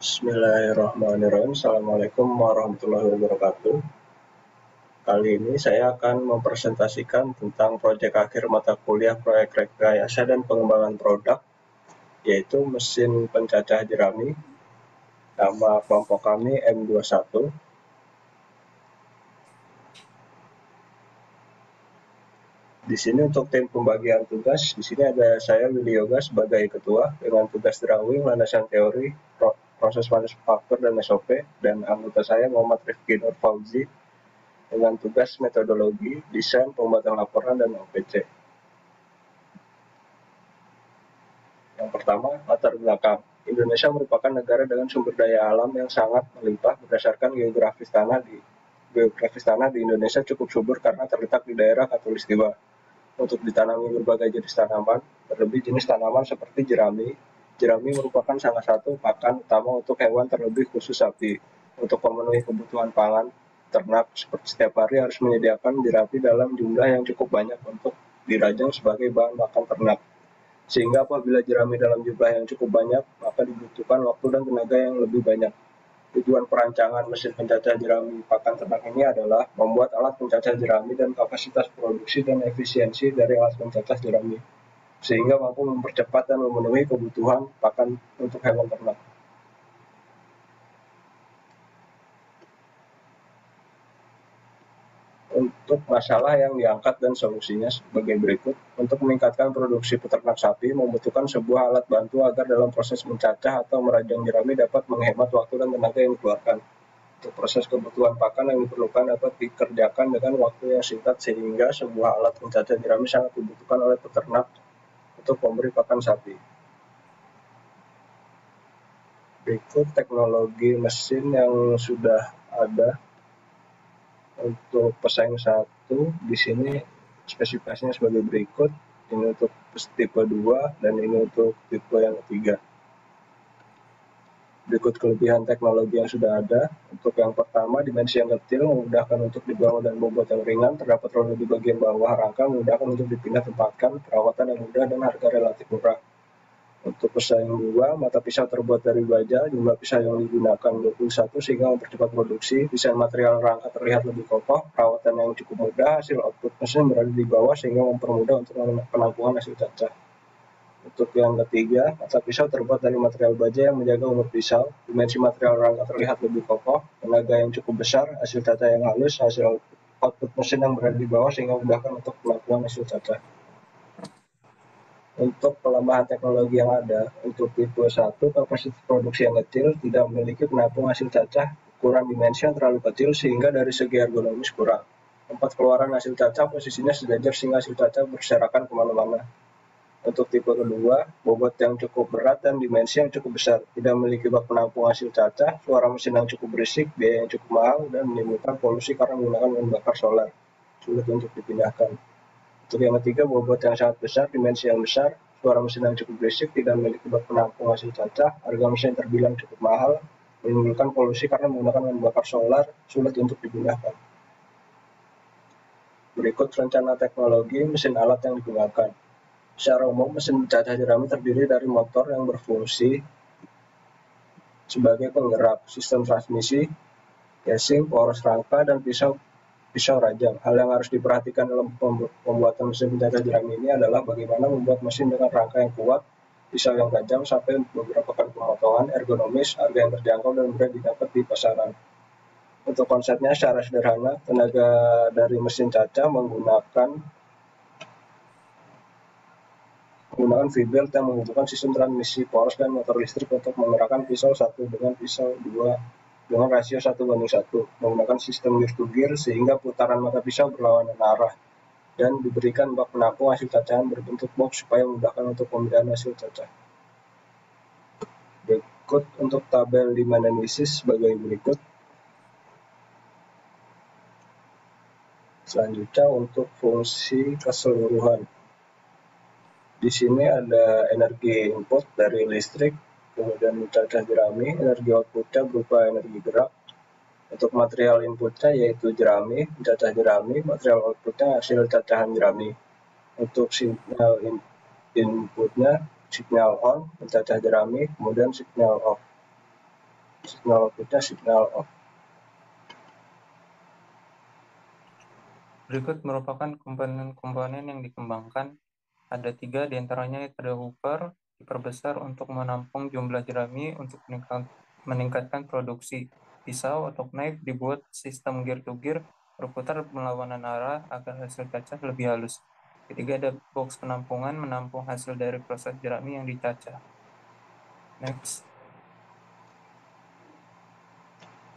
Bismillahirrahmanirrahim. Assalamualaikum warahmatullahi wabarakatuh. Kali ini saya akan mempresentasikan tentang proyek akhir mata kuliah proyek rekayasa dan pengembangan produk, yaitu mesin pencacah jerami. Nama kelompok kami M21. Di sini untuk tim pembagian tugas, di sini ada saya Willy Yoga sebagai ketua dengan tugas drawing, landasan teori, proses manufaktur dan SOP, dan anggota saya Muhammad Rifki Nur Fauzi dengan tugas metodologi, desain, pembuatan laporan, dan OPC. Yang pertama, latar belakang. Indonesia merupakan negara dengan sumber daya alam yang sangat melimpah berdasarkan geografis tanah di Indonesia cukup subur karena terletak di daerah Khatulistiwa. Untuk ditanami berbagai jenis tanaman, terlebih jenis tanaman seperti jerami. Jerami merupakan salah satu pakan utama untuk hewan, terlebih khusus sapi. Untuk memenuhi kebutuhan pangan, ternak seperti setiap hari harus menyediakan jerami dalam jumlah yang cukup banyak untuk dirajang sebagai bahan makan ternak. Sehingga apabila jerami dalam jumlah yang cukup banyak, maka dibutuhkan waktu dan tenaga yang lebih banyak. Tujuan perancangan mesin pencacah jerami pakan ternak ini adalah membuat alat pencacah jerami dan kapasitas produksi dan efisiensi dari alat pencacah jerami, sehingga mampu mempercepat dan memenuhi kebutuhan pakan untuk hewan ternak. Untuk masalah yang diangkat dan solusinya sebagai berikut. Untuk meningkatkan produksi peternak sapi membutuhkan sebuah alat bantu agar dalam proses mencacah atau merajang jerami dapat menghemat waktu dan tenaga yang dikeluarkan. Untuk proses kebutuhan pakan yang diperlukan dapat dikerjakan dengan waktu yang singkat, sehingga sebuah alat pencacah jerami sangat dibutuhkan oleh peternak untuk memberi pakan sapi. Berikut teknologi mesin yang sudah ada. Untuk pesaing 1 di sini spesifikasinya sebagai berikut. Ini untuk tipe 2 dan ini untuk tipe yang ketiga. Berikut kelebihan teknologi yang sudah ada. Untuk yang pertama, dimensi yang kecil memudahkan untuk dibangun dan bobot yang ringan, terdapat roda di bagian bawah rangka memudahkan untuk dipindah tempatkan, perawatan yang mudah dan harga relatif murah. Untuk pesaing 2, mata pisau terbuat dari baja, jumlah pisau yang digunakan 21 sehingga mempercepat produksi, desain material rangka terlihat lebih kokoh, perawatan yang cukup mudah, hasil output mesin berada di bawah sehingga mempermudah untuk penampungan hasil cacah. Untuk yang ketiga, mata pisau terbuat dari material baja yang menjaga umur pisau, dimensi material rangka terlihat lebih kokoh, tenaga yang cukup besar, hasil cacah yang halus, hasil output mesin yang berada di bawah sehingga memudahkan untuk penampungan hasil cacah. Untuk pelemahan teknologi yang ada, untuk tipe 1 kapasitas produksi yang kecil, tidak memiliki penampung hasil cacah, ukuran dimensi yang terlalu kecil sehingga dari segi ergonomis kurang. Tempat keluaran hasil cacah posisinya sejajar sehingga hasil cacah berserakan kemana-mana. Untuk tipe kedua, bobot yang cukup berat dan dimensi yang cukup besar, tidak memiliki bak penampung hasil cacah, suara mesin yang cukup berisik, biaya yang cukup mahal, dan menimbulkan polusi karena menggunakan bahan bakar solar, sulit untuk dipindahkan. Untuk yang ketiga, bobot yang sangat besar, dimensi yang besar, suara mesin yang cukup berisik, tidak memiliki bak penampung hasil cacah, harga mesin terbilang cukup mahal, menimbulkan polusi karena menggunakan bahan bakar solar, sulit untuk dipindahkan. Berikut rencana teknologi mesin alat yang digunakan. Secara umum, mesin pencacah jerami terdiri dari motor yang berfungsi sebagai penggerak, sistem transmisi, casing, poros rangka, dan pisau rajang. Hal yang harus diperhatikan dalam pembuatan mesin pencacah jerami ini adalah bagaimana membuat mesin dengan rangka yang kuat, pisau yang tajam, sampai beberapa kali pemotongan, ergonomis, harga yang terjangkau, dan mudah didapat di pasaran. Untuk konsepnya secara sederhana, tenaga dari mesin cacah menggunakan V-belt yang menghubungkan sistem transmisi poros dan motor listrik untuk menggerakkan pisau 1 dengan pisau 2 dengan rasio 1:1, menggunakan sistem gear to gear sehingga putaran mata pisau berlawanan arah, dan diberikan bak penampung hasil cacahan berbentuk box supaya memudahkan untuk pemindahan hasil cacah. Berikut untuk tabel demand analysis sebagai berikut. Selanjutnya untuk fungsi keseluruhan. Di sini ada energi input dari listrik, kemudian mencacah jerami, energi outputnya berupa energi gerak. Untuk material inputnya yaitu jerami, mencacah jerami, material outputnya hasil cacahan jerami. Untuk sinyal inputnya sinyal on, mencacah jerami, kemudian sinyal off. signal outputnya signal off. Berikut merupakan komponen-komponen yang dikembangkan. Ada 3 diantaranya, yaitu ada hooper diperbesar untuk menampung jumlah jerami untuk meningkatkan produksi. Pisau atau knife dibuat sistem gear-to-gear berputar berlawanan arah agar hasil cacah lebih halus. Ketiga, ada box penampungan menampung hasil dari proses jerami yang dicacah. Next.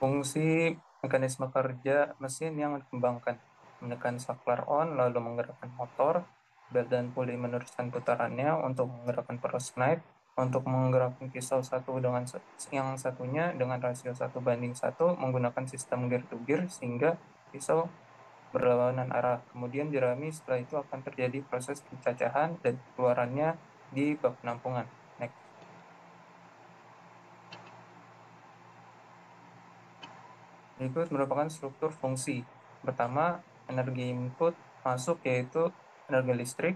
Fungsi mekanisme kerja mesin yang dikembangkan. Menekan saklar on, lalu menggerakkan motor, belt dan puli meneruskan putarannya untuk menggerakkan peros knife, untuk menggerakkan pisau satu dengan yang satunya dengan rasio 1:1 menggunakan sistem gear to gear sehingga pisau berlawanan arah. Kemudian jerami setelah itu akan terjadi proses pencacahan dan keluarannya di bak penampungan. Next. Berikut merupakan struktur fungsi. Pertama, energi input masuk yaitu energi listrik.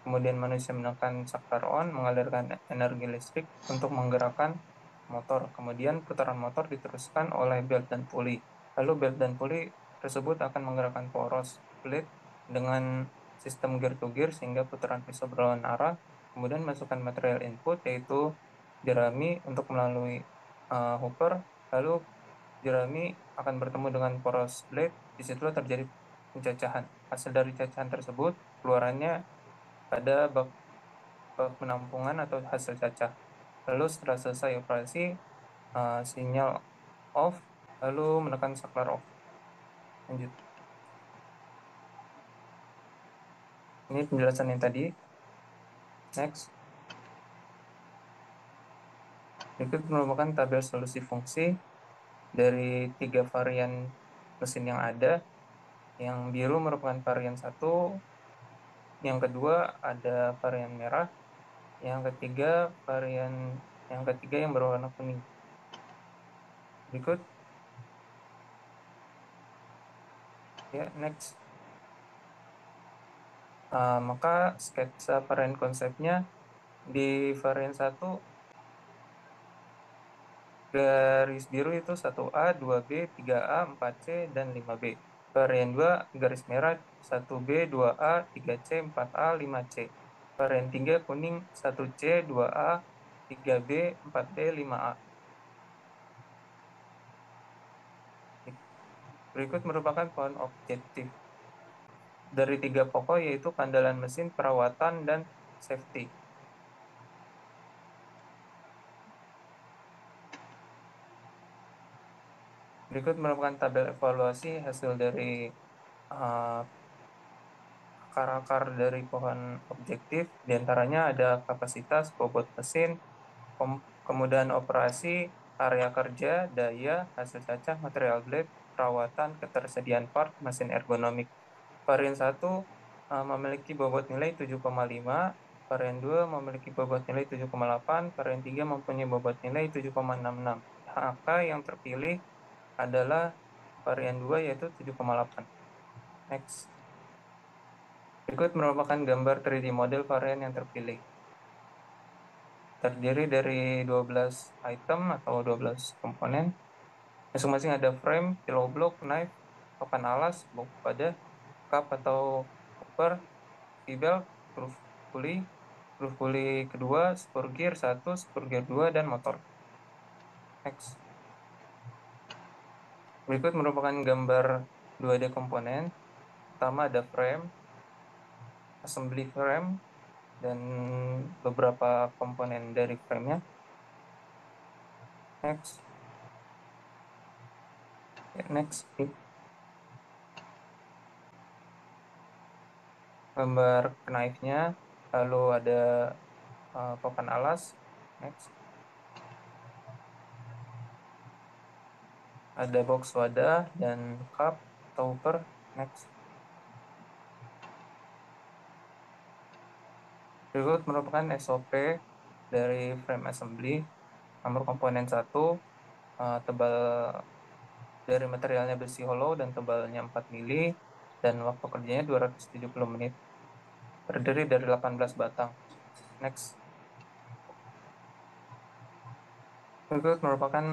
Kemudian manusia menekan saklar on, mengalirkan energi listrik untuk menggerakkan motor. Kemudian putaran motor diteruskan oleh belt dan puli. Lalu belt dan puli tersebut akan menggerakkan poros blade dengan sistem gear to gear sehingga putaran pisau berlawan arah. Kemudian masukkan material input yaitu jerami untuk melalui hopper. Lalu jerami akan bertemu dengan poros blade, disitulah terjadi pencacahan. Hasil dari cacahan tersebut, keluarannya pada bak penampungan atau hasil cacah. Lalu setelah selesai operasi, sinyal off, lalu menekan saklar off. Lanjut. Ini penjelasan yang tadi. Next. Berikut merupakan tabel solusi fungsi dari 3 varian mesin yang ada. Yang biru merupakan varian 1, yang kedua ada varian merah, yang ketiga varian yang ketiga yang berwarna kuning. Berikut ya, next. Maka sketsa varian konsepnya di varian 1 garis biru itu 1A, 2B, 3A, 4C, dan 5B. Varian 2 garis merah 1B, 2A, 3C, 4A, 5C. Varian 3 kuning 1C, 2A, 3B, 4B, 5A. Berikut merupakan poin objektif dari 3 pokok, yaitu kandalan mesin, perawatan, dan safety. Berikut merupakan tabel evaluasi hasil dari uh, akar-akar dari pohon objektif. Di antaranya ada kapasitas, bobot mesin, kemudahan operasi, area kerja, daya, hasil cacah, material blade, perawatan, ketersediaan part, mesin ergonomik. Varian 1 memiliki bobot nilai 7,5, varian 2 memiliki bobot nilai 7,8, varian 3 mempunyai bobot nilai 7,66. Angka yang terpilih adalah varian 2 yaitu 7,8. Next. Berikut merupakan gambar 3D model varian yang terpilih. Terdiri dari 12 item atau 12 komponen. Masing-masing ada frame, pillow block, knife, papan alas, box pada, cup atau hopper, V-belt, groove pulley kedua, spur gear 1, spur gear 2, dan motor. Next. Berikut merupakan gambar 2D komponen. Pertama ada frame, assembly frame, dan beberapa komponen dari frame-nya. Next. Next. Gambar knife-nya, lalu ada papan alas. Next. Ada box wadah dan cup topper. Next. Berikut merupakan SOP dari frame assembly. Nomor komponen 1, tebal dari materialnya besi hollow dan tebalnya 4 mili, dan waktu kerjanya 270 menit. Terdiri dari 18 batang. Next. Berikut merupakan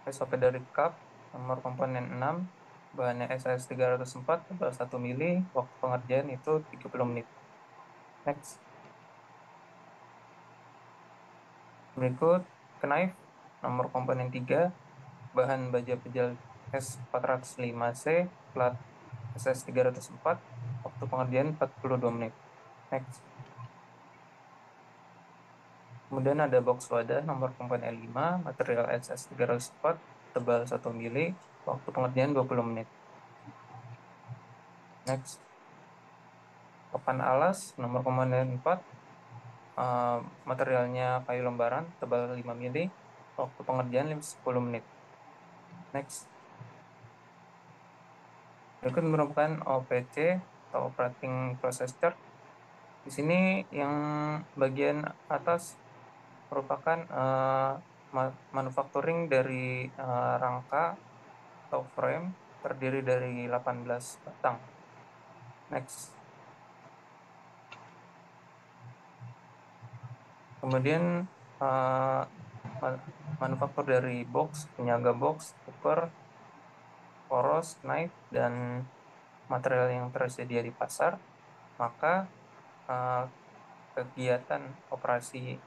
SOP dari CAP nomor komponen 6, bahannya SS304, tebal 1 mili, waktu pengerjaan itu 30 menit. Next. Berikut knife nomor komponen 3, bahan baja pejal S405C, plat SS304, waktu pengerjaan 42 menit. Next. Kemudian ada box wadah nomor komponen 5, material SS304, tebal 1 mili, waktu pengerjaan 20 menit. Next. Papan alas nomor komponen 4, materialnya kayu lembaran, tebal 5 mili, waktu pengerjaan 10 menit. Next. Berikut merupakan OPC atau Operating Process Chart. Di sini yang bagian atas merupakan manufacturing dari rangka atau frame terdiri dari 18 batang. Next. Kemudian manufaktur dari box, penyaga box, cooker, poros, knife, dan material yang tersedia di pasar. Maka kegiatan operasi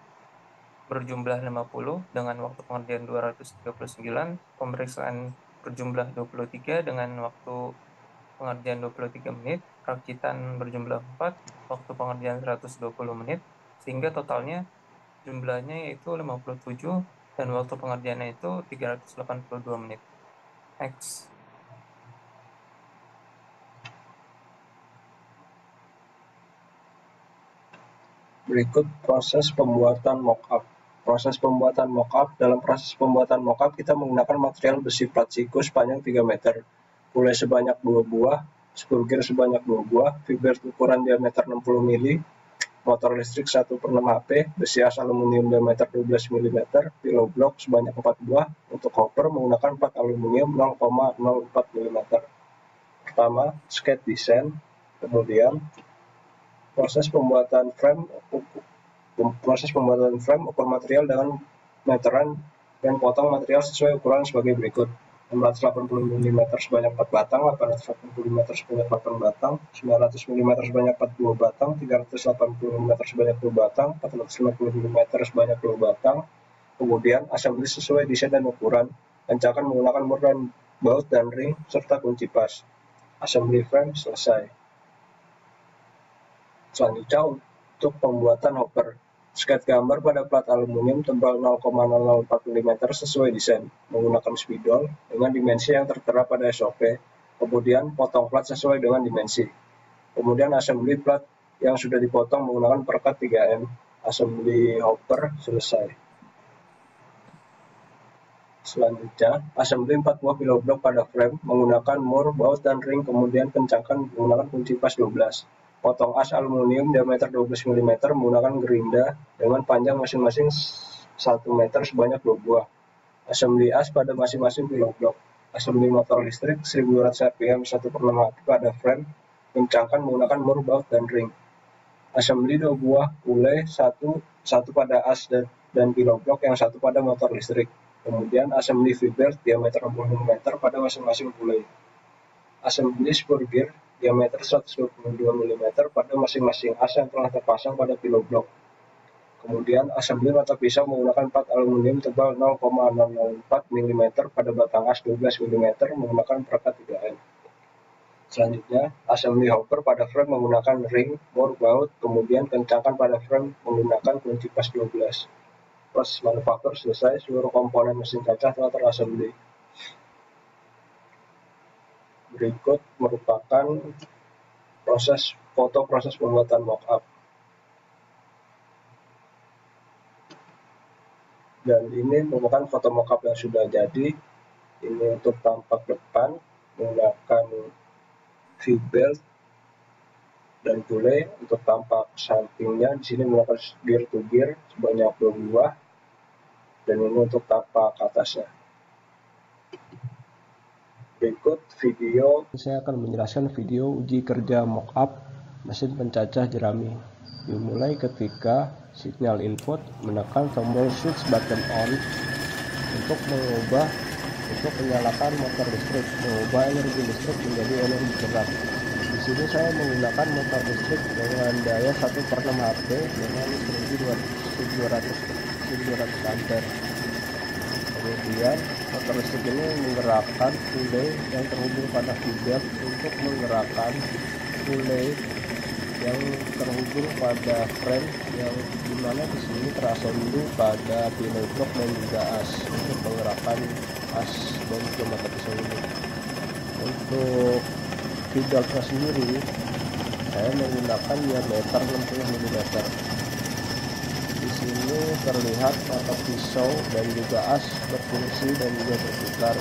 berjumlah 50 dengan waktu pengerjaan 239, pemeriksaan berjumlah 23 dengan waktu pengerjaan 23 menit, rakitan berjumlah 4, waktu pengerjaan 120 menit, sehingga totalnya jumlahnya yaitu 57 dan waktu pengerjaannya itu 382 menit. Next. Berikut proses pembuatan mock-up. Dalam proses pembuatan mock-up kita menggunakan material besi plat siku sepanjang 3 meter, kulai sebanyak 2 buah, spurgir sebanyak 2 buah, fiber ukuran diameter 60 mili, motor listrik 1/6 HP, besi as aluminium diameter 12 mm, pillow block sebanyak 4 buah. Untuk hopper menggunakan plat aluminium 0,04 mm. Pertama, sketch design, kemudian proses pembuatan frame, ukur material dengan meteran dan potong material sesuai ukuran sebagai berikut: 680 mm sebanyak 4 batang, 880 mm sebanyak 8 batang, 900 mm sebanyak 42 batang, 380 mm sebanyak 2 batang, 450 mm sebanyak 2 batang. Kemudian assembly sesuai desain dan ukuran, kencangkan menggunakan mur dan baut dan ring serta kunci pas. Assembly frame selesai. Selanjutnya untuk pembuatan hopper, sketch gambar pada plat aluminium tebal 0,004 mm sesuai desain menggunakan spidol dengan dimensi yang tertera pada SOP. Kemudian potong plat sesuai dengan dimensi. Kemudian assembly plat yang sudah dipotong menggunakan perekat 3M. Assembly hopper selesai. Selanjutnya, assembly 4 buah pillow block pada frame menggunakan mur, baut, dan ring, kemudian kencangkan menggunakan kunci pas 12. Potong as aluminium diameter 12 mm menggunakan gerinda dengan panjang masing-masing 1 meter sebanyak 2 buah. Assembly as pada masing-masing pillow block. Assembly motor listrik 1200 rpm 1/6 HP pada frame, kencangkan menggunakan mur, baut, dan ring. Assembly 2 buah kulai, satu pada as dan pillow block, yang satu pada motor listrik. Kemudian assembly V-belt diameter 60 mm pada masing-masing kulai. Assembly spurgir diameter 122 mm pada masing-masing as yang telah terpasang pada pillow block. Kemudian assembly mata pisau menggunakan plat aluminium tebal 0,004 mm pada batang as 12 mm menggunakan perekat 3M. Selanjutnya, assembly hopper pada frame menggunakan ring, mur, baut, kemudian kencangkan pada frame menggunakan kunci pas 12. Proses manufaktur selesai, seluruh komponen mesin cacah telah terassembly. Berikut merupakan foto proses pembuatan mock-up. Dan ini merupakan foto mock-up yang sudah jadi. Ini untuk tampak depan menggunakan V-belt dan tule. Untuk tampak sampingnya di sini menggunakan gear to gear sebanyak 2 buah. Dan ini untuk tampak atasnya. Berikut video, saya akan menjelaskan video uji kerja mock-up mesin pencacah jerami. Dimulai ketika sinyal input, menekan tombol switch button on untuk menyalakan motor listrik, mengubah energi listrik menjadi energi gerak. Di sini saya menggunakan motor listrik dengan daya 1/6 HP dengan 1200 ampere. Kemudian motor listrik ini menggerakkan relay yang terhubung pada feedback untuk menggerakkan relay yang terhubung pada frame yang dimana di sini terassemble pada pillow block dan juga as untuk menggerakkan as dan juga mata pisau ini. Untuk feedbacknya sendiri saya menggunakan diameter 60 mm. Di sini terlihat mata pisau dan juga as berfungsi dan juga berputar.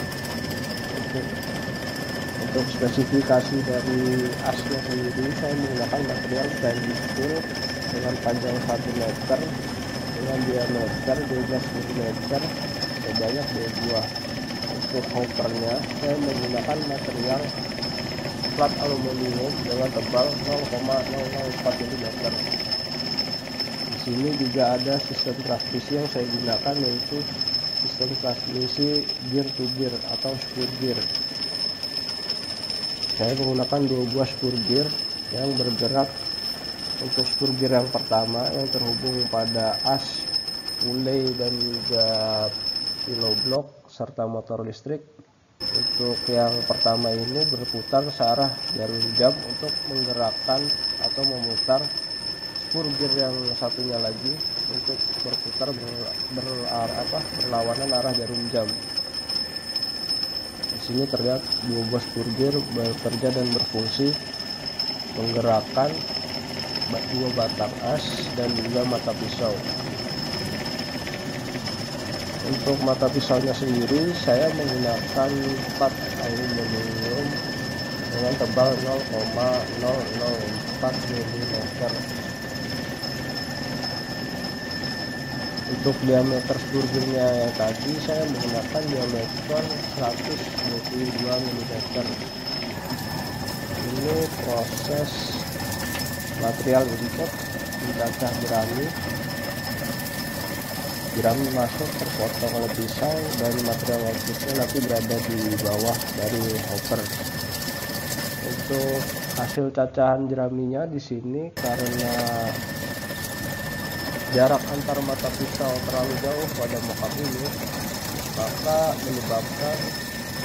Untuk spesifikasi dari asnya sendiri, saya menggunakan material stainless steel dengan panjang 1 meter dengan diameter 12 mm sebanyak 2 buah. Untuk hoppernya saya menggunakan material plat aluminium dengan tebal 0,004 mm. Di sini juga ada sistem transmisi yang saya gunakan, yaitu sistem transmisi gear to gear atau spur gear. Saya menggunakan 2 buah spur gear yang bergerak. Untuk spur gear yang pertama yang terhubung pada as, relay dan juga pillow block serta motor listrik. Untuk yang pertama ini berputar searah jarum jam untuk menggerakkan atau memutar. Spur gear yang satunya lagi untuk berputar berlawanan arah jarum jam. Di sini terlihat 2 buah spur gear bekerja dan berfungsi menggerakkan 2 batang as dan juga mata pisau. Untuk mata pisaunya sendiri saya menggunakan plat aluminium dengan tebal 0,004 mm. Untuk diameter spur gearnya yang tadi saya menggunakan diameter 122 mm. Ini proses material input dicacah jerami. Jerami masuk terpotong oleh pisau dan material outputnya nanti berada di bawah dari hopper. Untuk hasil cacahan jeraminya di sini karena jarak antar mata pisau terlalu jauh pada mokap ini, maka menyebabkan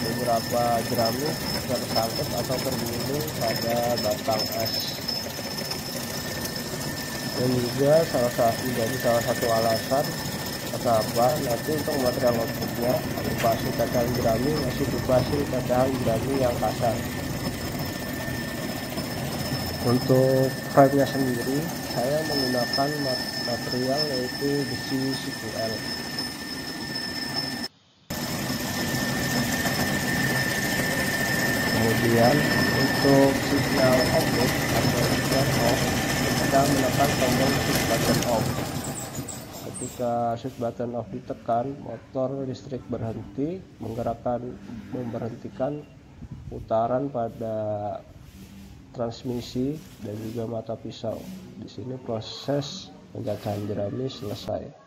beberapa jerami tersangkut atau tergulung pada batang as. Dan juga salah satu alasan kenapa nanti untuk material outputnya berupa hasil cacahan jerami masih berupa hasil cacahan jerami yang kasar. Untuk frame-nya sendiri saya menggunakan material yaitu besi CQL. Kemudian untuk signal output atau signal off, kita menekan tombol switch button off. Ketika switch button off ditekan, motor listrik berhenti, memberhentikan putaran pada transmisi dan juga mata pisau. Di sini proses pencacahan jerami selesai.